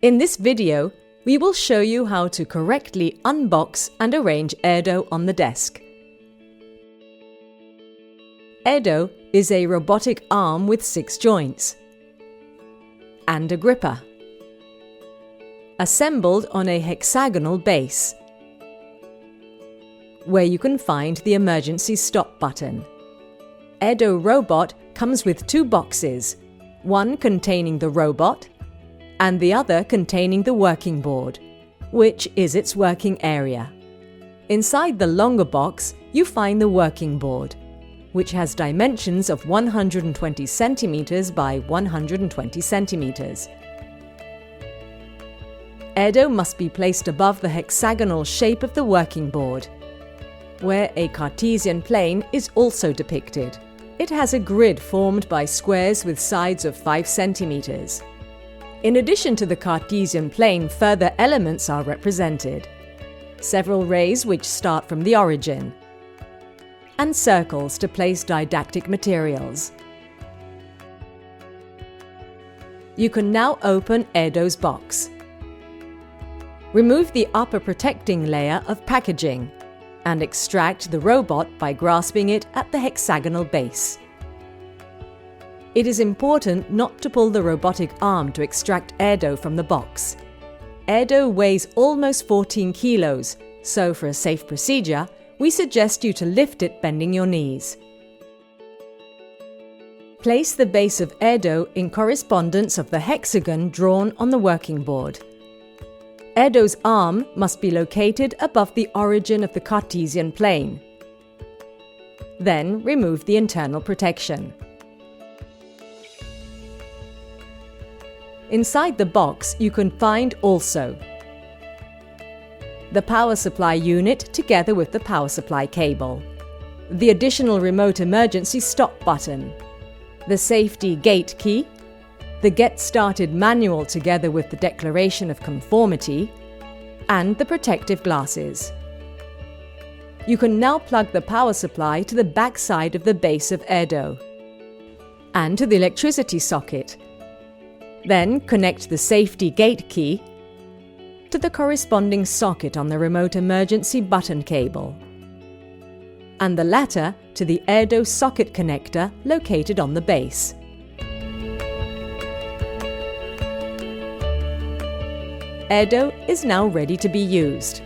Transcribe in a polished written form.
In this video, we will show you how to correctly unbox and arrange e.DO on the desk. e.DO is a robotic arm with 6 joints and a gripper, assembled on a hexagonal base, where you can find the emergency stop button. e.DO robot comes with 2 boxes, one containing the robot and the other containing the working board, which is its working area. Inside the longer box, you find the working board, which has dimensions of 120 centimeters by 120 centimeters. e.DO must be placed above the hexagonal shape of the working board, where a Cartesian plane is also depicted. It has a grid formed by squares with sides of 5 centimeters. In addition to the Cartesian plane, further elements are represented. Several rays which start from the origin, and circles to place didactic materials. You can now open e.DO's box. Remove the upper protecting layer of packaging and extract the robot by grasping it at the hexagonal base. It is important not to pull the robotic arm to extract e.DO from the box. e.DO weighs almost 14 kilos, so for a safe procedure, we suggest you to lift it bending your knees. Place the base of e.DO in correspondence of the hexagon drawn on the working board. e.DO's arm must be located above the origin of the Cartesian plane. Then remove the internal protection. Inside the box, you can find also the power supply unit together with the power supply cable, the additional remote emergency stop button, the safety gate key, the Get Started manual together with the declaration of conformity, and the protective glasses. You can now plug the power supply to the back side of the base of e.DO and to the electricity socket. Then connect the safety gate key to the corresponding socket on the remote emergency button cable, and the latter to the e.DO socket connector located on the base. e.DO is now ready to be used.